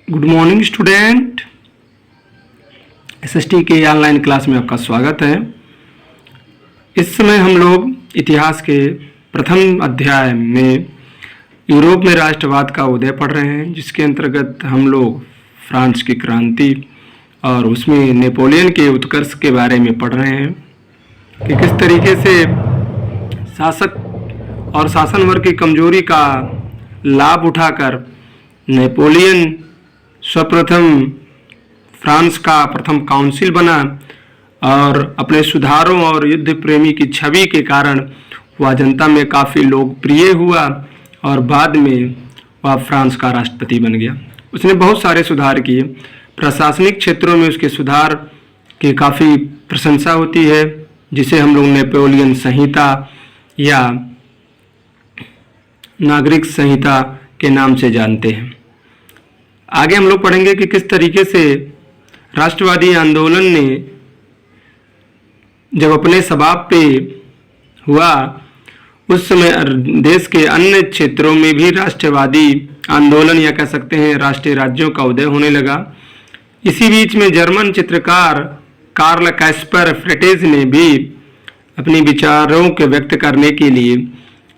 Good morning student. SST के online class में आपका स्वागत है। इस समय हम लोग इतिहास के प्रथम अध्याय में यूरोप में राष्ट्रवाद का उदय पढ़ रहे हैं, जिसके अंतर्गत हम लोग फ्रांस की क्रांति और उसमें नेपोलियन के उत्कर्ष के बारे में पढ़ रहे हैं कि किस तरीके से शासक और शासन वर्ग की कमजोरी का लाभ उठाकर नेपोलियन सर्वप्रथम फ्रांस का प्रथम काउंसिल बना और अपने सुधारों और युद्ध प्रेमी की छवि के कारण वह जनता में काफ़ी लोकप्रिय हुआ और बाद में वह फ्रांस का राष्ट्रपति बन गया। उसने बहुत सारे सुधार किए। प्रशासनिक क्षेत्रों में उसके सुधार की काफ़ी प्रशंसा होती है, जिसे हम लोग नेपोलियन संहिता या नागरिक संहिता के नाम से जानते हैं। आगे हम लोग पढ़ेंगे कि किस तरीके से राष्ट्रवादी आंदोलन ने जब अपने शबाब पे हुआ, उस समय देश के अन्य क्षेत्रों में भी राष्ट्रवादी आंदोलन या कह सकते हैं राष्ट्रीय राज्यों का उदय होने लगा। इसी बीच में जर्मन चित्रकार कार्ल कैस्पर फ्रेटेज ने भी अपने विचारों को व्यक्त करने के लिए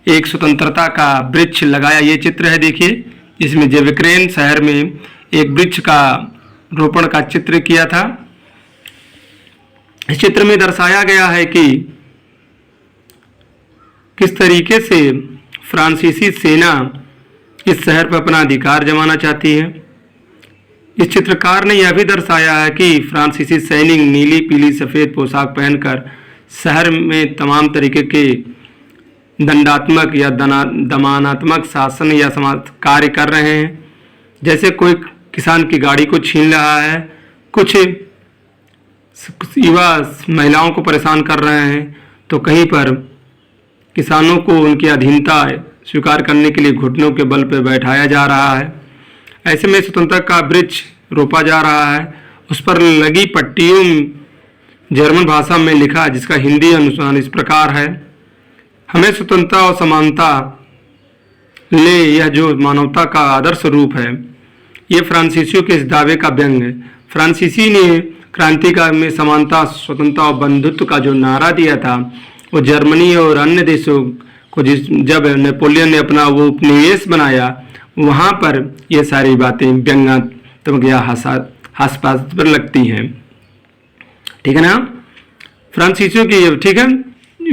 एक स्वतंत्रता का वृक्ष लगाया। ये चित्र है, देखिए, जिसमें जेविक्रेन शहर में एक वृक्ष का रोपण का चित्र किया था। इस चित्र में दर्शाया गया है कि किस तरीके से फ्रांसीसी सेना इस शहर पर अपना अधिकार जमाना चाहती है। इस चित्रकार ने यह भी दर्शाया है कि फ्रांसीसी सैनिक नीली पीली सफ़ेद पोशाक पहनकर शहर में तमाम तरीके के दंडात्मक या दमनात्मक शासन या समाज कार्य कर रहे हैं। जैसे कोई किसान की गाड़ी को छीन रहा है, कुछ युवा महिलाओं को परेशान कर रहे हैं, तो कहीं पर किसानों को उनकी अधीनता स्वीकार करने के लिए घुटनों के बल पर बैठाया जा रहा है। ऐसे में स्वतंत्रता का वृक्ष रोपा जा रहा है। उस पर लगी पट्टियों जर्मन भाषा में लिखा, जिसका हिंदी अनुसार इस प्रकार है: हमें स्वतंत्रता और समानता ले, यह जो मानवता का आदर्श रूप है। ये फ्रांसीसियों के इस दावे का व्यंग है। फ्रांसीसी ने क्रांति का में समानता, स्वतंत्रता और बंधुत्व का जो नारा दिया था, वो जर्मनी और अन्य देशों को जब नेपोलियन ने अपना वो उपनिवेश बनाया, वहाँ पर ये सारी बातें व्यंग्यात्मक या हास्यास्पद लगती हैं। ठीक है ना। फ्रांसीसियों की, ठीक है,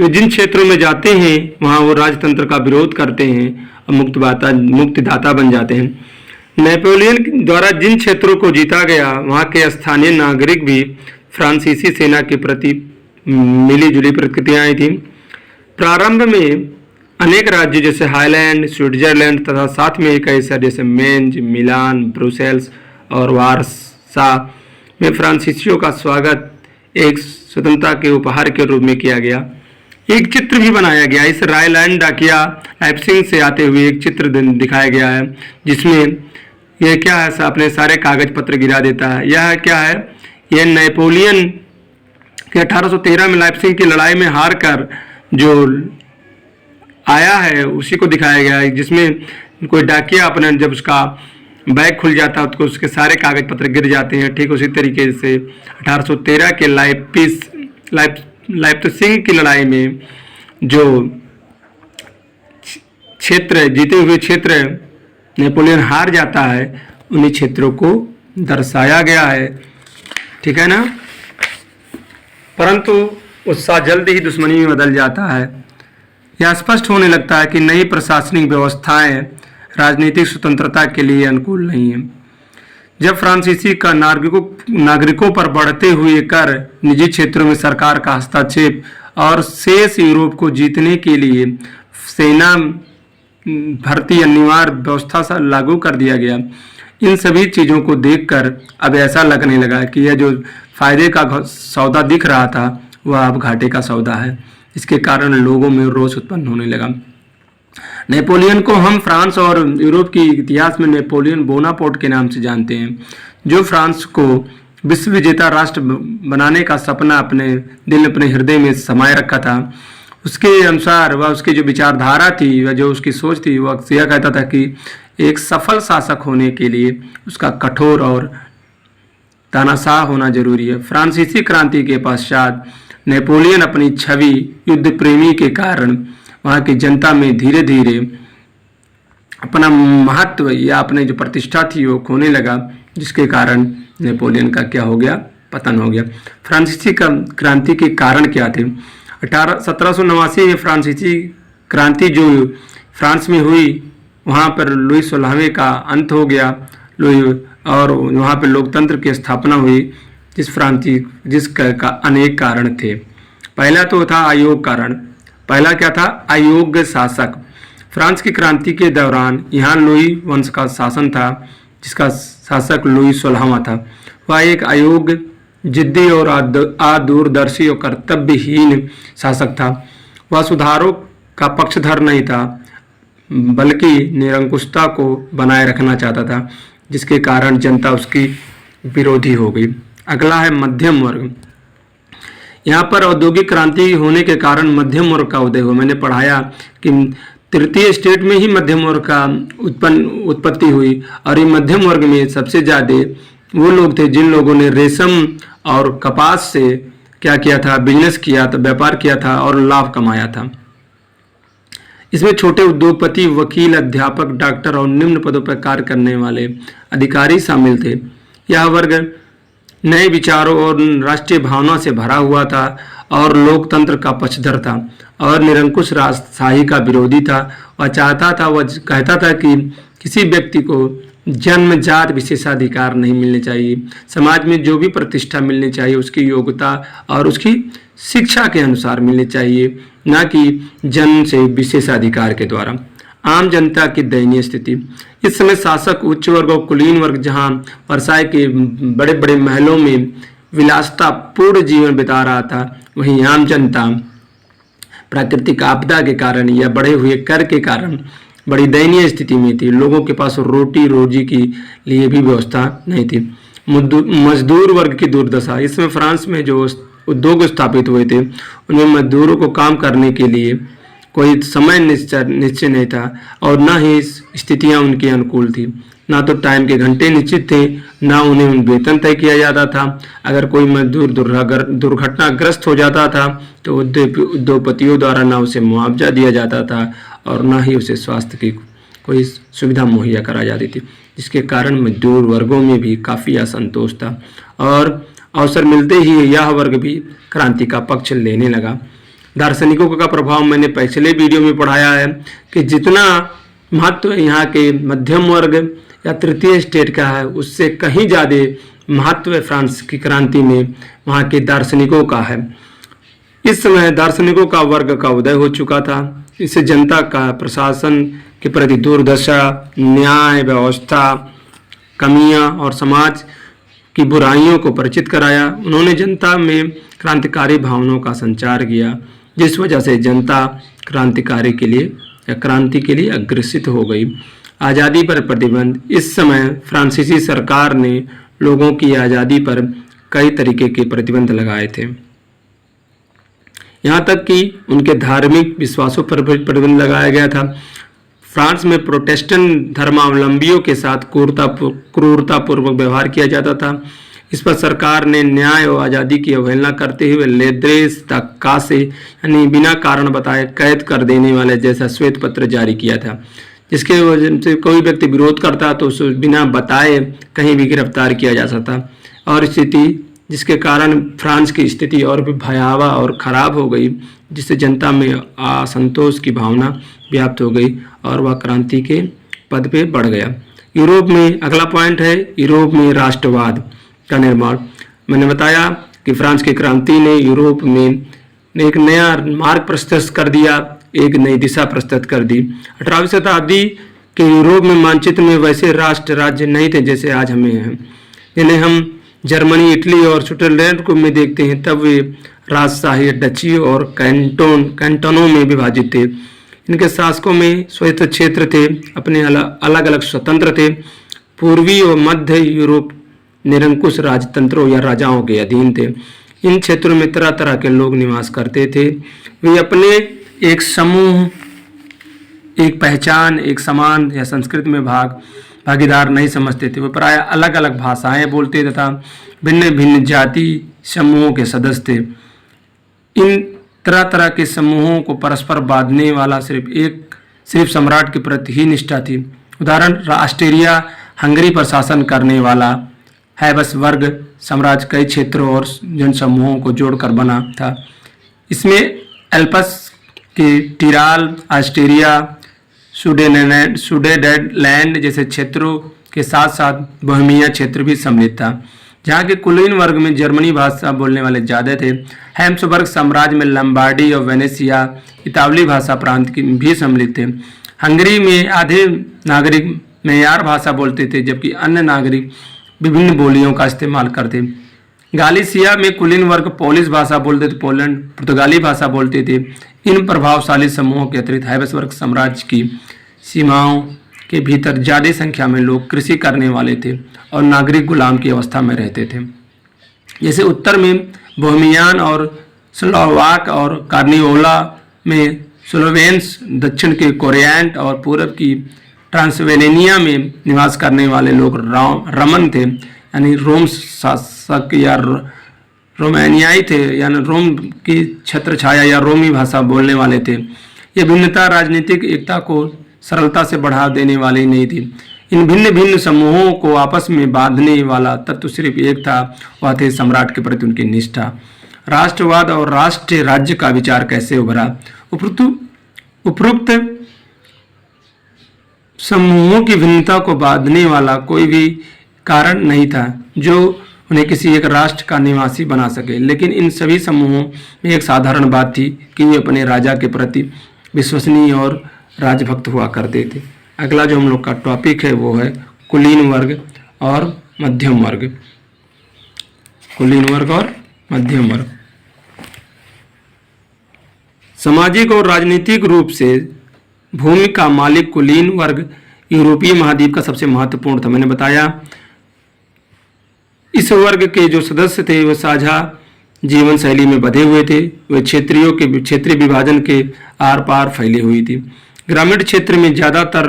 जिन क्षेत्रों में जाते हैं वहाँ वो राजतंत्र का विरोध करते हैं और मुक्तिदाता बन जाते हैं। नेपोलियन द्वारा जिन क्षेत्रों को जीता गया, वहाँ के स्थानीय नागरिक भी फ्रांसीसी सेना के प्रति मिली जुली प्रतिक्रियाएं थीं। प्रारंभ में अनेक राज्य जैसे हाईलैंड, स्विट्जरलैंड तथा साथ में एक ऐसा जैसे मेंज, मिलान, ब्रुसेल्स और वारसा में फ्रांसीसियों का स्वागत एक स्वतंत्रता के उपहार के रूप में किया गया। एक चित्र भी बनाया गया। इस रायलैंड डाकिया लाइप्सिग से आते हुए एक चित्र दिखाया गया है, जिसमें यह क्या है, अपने सारे कागज पत्र गिरा देता है। यह क्या है, यह नेपोलियन के 1813 में लाइप्सिग की लड़ाई में हार कर जो आया है, उसी को दिखाया गया है, जिसमें कोई डाकिया अपने जब उसका बैग खुल जाता है तो उसके सारे कागज पत्र गिर जाते हैं। ठीक उसी तरीके से 1813 के लाइप्सिग की लड़ाई में जो क्षेत्र, जीते हुए क्षेत्र नेपोलियन हार जाता है, उन्हीं क्षेत्रों को दर्शाया गया है। ठीक है ना। परंतु उत्साह जल्द ही दुश्मनी में बदल जाता है। यह स्पष्ट होने लगता है कि नई प्रशासनिक व्यवस्थाएं राजनीतिक स्वतंत्रता के लिए अनुकूल नहीं हैं। जब फ्रांसीसी का नागरिकों पर बढ़ते हुए कर, निजी क्षेत्रों में सरकार का हस्तक्षेप और शेष यूरोप को जीतने के लिए सेना भर्ती अनिवार्य व्यवस्था सा लागू कर दिया गया, इन सभी चीज़ों को देखकर अब ऐसा लगने लगा कि यह जो फायदे का सौदा दिख रहा था, वह अब घाटे का सौदा है। इसके कारण लोगों में रोष उत्पन्न होने लगा। नेपोलियन को हम फ्रांस और यूरोप के इतिहास में नेपोलियन बोनापार्ट के नाम से जानते हैं, जो फ्रांस को विश्व विजेता राष्ट्र बनाने का सपना अपने दिल, अपने हृदय में समाये रखा था। उसके अनुसार वह, उसकी जो विचारधारा थी, वह जो उसकी सोच थी, वह यह कहता था कि एक सफल शासक होने के लिए उसका कठोर और तानाशाह होना जरूरी है। फ्रांसीसी क्रांति के पश्चात नेपोलियन अपनी छवि युद्ध प्रेमी के कारण वहाँ की जनता में धीरे धीरे अपना महत्व या अपने जो प्रतिष्ठा थी वो खोने लगा, जिसके कारण नेपोलियन का क्या हो गया, पतन हो गया। फ्रांसीसी क्रांति के कारण क्या थे? 1789 में फ्रांसीसी क्रांति जो फ्रांस में हुई, वहाँ पर लुई 16वें का अंत हो गया और वहाँ पर लोकतंत्र की स्थापना हुई, जिसका अनेक कारण थे। पहला तो था अयोग्य कारण। पहला क्या था? अयोग्य शासक। फ्रांस की क्रांति के दौरान यहाँ लुई वंश का शासन था, जिसका शासक लुई 16वां था। वह एक अयोग्य, जिद्दी और अदूरदर्शी और कर्तव्यहीन शासक था। वह सुधारों का पक्षधर नहीं था, बल्कि निरंकुशता को बनाए रखना चाहता था, जिसके कारण जनता उसकी विरोधी हो गई। अगला है मध्यम वर्ग। यहाँ पर औद्योगिक क्रांति होने के कारण मध्यम वर्ग का उदय हुआ। मैंने पढ़ाया कि तृतीय स्टेट में ही मध्यम वर्ग का उत्पत्ति हुई, और ये मध्यम वर्ग में सबसे ज़्यादा वो लोग थे जिन लोगों ने रेशम और कपास से क्या किया था, बिजनेस किया था, व्यापार किया था और लाभ कमाया था। इसमें छोटे उद्योगपति, वकील, अध्यापक, डॉक्टर और निम्न पदों पर कार्य करने वाले अधिकारी शामिल थे। यह वर्ग नए विचारों और राष्ट्रीय भावना से भरा हुआ था और लोकतंत्र का पक्षधर था और निरंकुश राजशाही का विरोधी था। वह कहता था कि किसी व्यक्ति को जन्मजात विशेषाधिकार नहीं मिलने चाहिए। समाज में जो भी प्रतिष्ठा मिलनी चाहिए उसकी योग्यता और उसकी शिक्षा के अनुसार मिलनी चाहिए, न कि जन्म से विशेषाधिकार के द्वारा। आम जनता की दयनीय स्थिति। इस समय शासक उच्च वर्ग और कुलीन वर्ग जहां वर्साय के बड़े बड़े महलों में विलासतापूर्ण जीवन बिता रहा था, वहीं आम जनता प्राकृतिक आपदा के कारण या बढ़े हुए कर के कारण बड़ी दयनीय स्थिति में थी। लोगों के पास रोटी रोजी की लिए भी व्यवस्था नहीं थी। मजदूर वर्ग की दुर्दशा। इसमें फ्रांस में जो उद्योग स्थापित हुए थे उनमें मजदूरों को काम करने के लिए कोई समय निश्चय नहीं था और न ही स्थितियां उनके अनुकूल थी। ना तो टाइम के घंटे निश्चित थे, ना उन्हें वेतन तय किया जाता था। अगर कोई मजदूर दुर्घटनाग्रस्त हो जाता था तो उद्योगपतियों द्वारा ना उसे मुआवजा दिया जाता था और ना ही उसे स्वास्थ्य की कोई सुविधा मुहैया कराई जाती थी, जिसके कारण मजदूर वर्गों में भी काफ़ी असंतोष था और अवसर मिलते ही यह वर्ग भी क्रांति का पक्ष लेने लगा। दार्शनिकों का प्रभाव मैंने पिछले वीडियो में पढ़ाया है कि जितना महत्व यहाँ के मध्यम वर्ग या तृतीय स्टेट का है, उससे कहीं ज़्यादा महत्व फ्रांस की क्रांति में वहाँ के दार्शनिकों का है। इस समय दार्शनिकों का वर्ग का उदय हो चुका था। इससे जनता का प्रशासन के प्रति दुर्दशा, न्याय व्यवस्था कमियां और समाज की बुराइयों को परिचित कराया। उन्होंने जनता में क्रांतिकारी भावनाओं का संचार किया, जिस वजह से जनता क्रांति के लिए अग्रसित हो गई। आज़ादी पर प्रतिबंध। इस समय फ्रांसीसी सरकार ने लोगों की आज़ादी पर कई तरीके के प्रतिबंध लगाए थे। यहाँ तक कि उनके धार्मिक विश्वासों पर प्रतिबंध लगाया गया था। फ्रांस में प्रोटेस्टेंट धर्मावलंबियों के साथ क्रूरतापूर्वक व्यवहार किया जाता था। इस पर सरकार ने न्याय और आज़ादी की अवहेलना करते हुए लेद्रेस ताकासे यानी बिना कारण बताए कैद कर देने वाले जैसा श्वेत पत्र जारी किया था, जिसके वजह से कोई व्यक्ति विरोध करता तो उसे बिना बताए कहीं भी गिरफ्तार किया जा सकता और जिसके कारण फ्रांस की स्थिति और भी भयावह और ख़राब हो गई, जिससे जनता में असंतोष की भावना व्याप्त हो गई और वह क्रांति के पद पे बढ़ गया। यूरोप में अगला पॉइंट है यूरोप में राष्ट्रवाद का निर्माण। मैंने बताया कि फ्रांस की क्रांति ने यूरोप में एक नया मार्ग प्रशस्त कर दिया, एक नई दिशा प्रस्तुत कर दी। 18वीं शताब्दी के यूरोप में मानचित्र में वैसे राष्ट्र राज्य नहीं थे जैसे आज हमें हैं, जिन्हें हम जर्मनी, इटली और स्विट्जरलैंड को में देखते हैं। तब वे राजशाही, डची और कैंटोनों में विभाजित थे। इनके शासकों में स्वायत्त क्षेत्र थे, अपने अलग अलग स्वतंत्र थे। पूर्वी और मध्य यूरोप निरंकुश राजतंत्रों या राजाओं के अधीन थे। इन क्षेत्रों में तरह तरह के लोग निवास करते थे। वे अपने एक समूह एक पहचान, एक समान या संस्कृति में भागीदार नहीं समझते थे। वो प्राय अलग अलग भाषाएं बोलते तथा भिन्न भिन्न जाति समूहों के सदस्य थे। इन तरह तरह के समूहों को परस्पर बांधने वाला सिर्फ सम्राट के प्रति ही निष्ठा थी। उदाहरण, ऑस्ट्रिया हंगरी पर शासन करने वाला हैब्सबर्ग साम्राज्य कई क्षेत्रों और जनसमूहों को जोड़कर बना था। इसमें एल्प्स के टिराल, ऑस्ट्रिया, सुडेनलैंड जैसे क्षेत्रों के साथ साथ बोहेमिया क्षेत्र भी सम्मिलित था, जहाँ के कुलीन वर्ग में जर्मनी भाषा बोलने वाले ज़्यादा थे। हैब्सबर्ग साम्राज्य में लंबार्डी और वेनेशिया इतालवी भाषा प्रांत की भी सम्मिलित थे। हंगरी में आधे नागरिक मेयार भाषा बोलते थे, जबकि अन्य नागरिक विभिन्न बोलियों का इस्तेमाल करते। गालिसिया में कुलीन वर्ग पोलिश भाषा बोलते थे, पोलैंड पुर्तगाली भाषा बोलते थे। इन प्रभावशाली समूहों के अतिरिक्त हैब्सबर्ग साम्राज्य की सीमाओं के भीतर ज़्यादा संख्या में लोग कृषि करने वाले थे और नागरिक गुलाम की अवस्था में रहते थे। जैसे उत्तर में बोहेमियन और स्लोवाक और कार्नियोला में स्लोवेन्स, दक्षिण के कोरिएंट और पूर्व की ट्रांसवेलेनिया में निवास करने वाले लोग रमन थे, यानी रोम शासक या रोमानियाई थे, यानी रोम की छत्र छाया या रोमी भाषा बोलने वाले थे। ये भिन्नता राजनीतिक एकता को सरलता से बढ़ा देने वाली नहीं थी। इन भिन्न भिन्न समूहों को आपस में बांधने वाला तत्व सिर्फ एक था, वह थे सम्राट के प्रति उनकी निष्ठा। राष्ट्रवाद और राष्ट्रीय राज्य का विचार कैसे उभरा? उपरोक्त समूहों की भिन्नता को बांधने वाला कोई भी कारण नहीं था जो उन्हें किसी एक राष्ट्र का निवासी बना सके, लेकिन इन सभी समूहों में एक साधारण बात थी कि वे अपने राजा के प्रति विश्वसनीय और राजभक्त हुआ करते थे। अगला जो हम लोग का टॉपिक है वो है कुलीन वर्ग और मध्यम वर्ग। कुलीन वर्ग और मध्यम वर्ग सामाजिक और राजनीतिक रूप से भूमि का मालिक कुलीन वर्ग यूरोपीय महाद्वीप का सबसे महत्वपूर्ण था। मैंने बताया इस वर्ग के जो सदस्य थे वे साझा जीवन शैली में बंधे हुए थे। वे क्षेत्रीय विभाजन के आर पार फैली हुई थी। ग्रामीण क्षेत्र में ज़्यादातर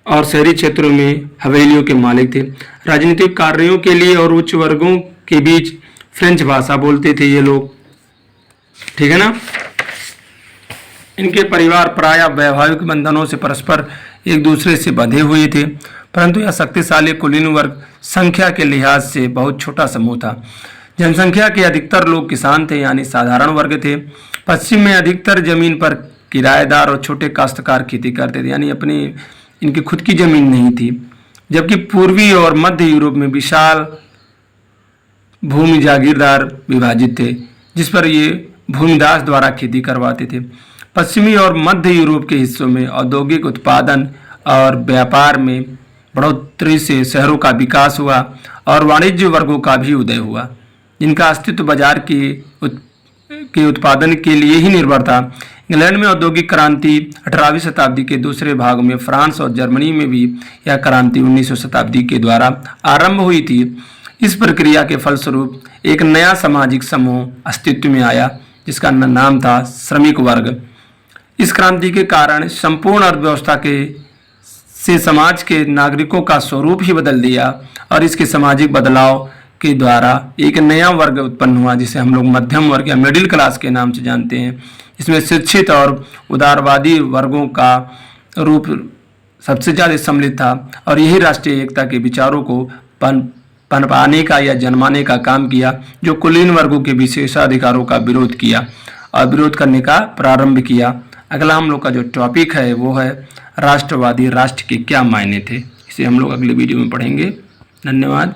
और शहरी क्षेत्रों में हवेलियों के मालिक थे। राजनीतिक कार्यों के लिए और उच्च वर्गों के बीच फ्रेंच भाषा बोलते थे ये लोग, ठीक है ना। इनके परिवार प्रायः वैवाहिक बंधनों से परस्पर एक दूसरे से बंधे हुए थे, परंतु यह शक्तिशाली कुलीन वर्ग संख्या के लिहाज से बहुत छोटा समूह था। जनसंख्या के अधिकतर लोग किसान थे, यानी साधारण वर्ग थे। पश्चिम में अधिकतर जमीन पर किराएदार और छोटे काश्तकार खेती करते थे, यानी इनकी खुद की जमीन नहीं थी। जबकि पूर्वी और मध्य यूरोप में विशाल भूमि जागीरदार विभाजित थे, जिस पर ये भूमिदास द्वारा खेती करवाते थे। पश्चिमी और मध्य यूरोप के हिस्सों में औद्योगिक उत्पादन और व्यापार में बढ़ोतरी से शहरों का विकास हुआ और वाणिज्य वर्गों का भी उदय हुआ, जिनका अस्तित्व बाजार के उत्पादन के लिए ही निर्भर था। इंग्लैंड में औद्योगिक क्रांति 18वीं शताब्दी के दूसरे भाग में, फ्रांस और जर्मनी में भी यह क्रांति 19वीं शताब्दी के द्वारा आरंभ हुई थी। इस प्रक्रिया के फलस्वरूप एक नया सामाजिक समूह अस्तित्व में आया, जिसका नाम था श्रमिक वर्ग। इस क्रांति के कारण संपूर्ण अर्थव्यवस्था से समाज के नागरिकों का स्वरूप ही बदल दिया और इसके सामाजिक बदलाव के द्वारा एक नया वर्ग उत्पन्न हुआ, जिसे हम लोग मध्यम वर्ग या मिडिल क्लास के नाम से जानते हैं। इसमें शिक्षित और उदारवादी वर्गों का रूप सबसे ज़्यादा सम्मिलित था और यही राष्ट्रीय एकता के विचारों को पनपाने का या जन्माने का काम किया, जो कुलीन वर्गों के विशेषाधिकारों का विरोध किया और विरोध करने का प्रारंभ किया। अगला हम लोग का जो टॉपिक है वो है राष्ट्रवादी राष्ट्र के क्या मायने थे। इसे हम लोग अगले वीडियो में पढ़ेंगे। धन्यवाद।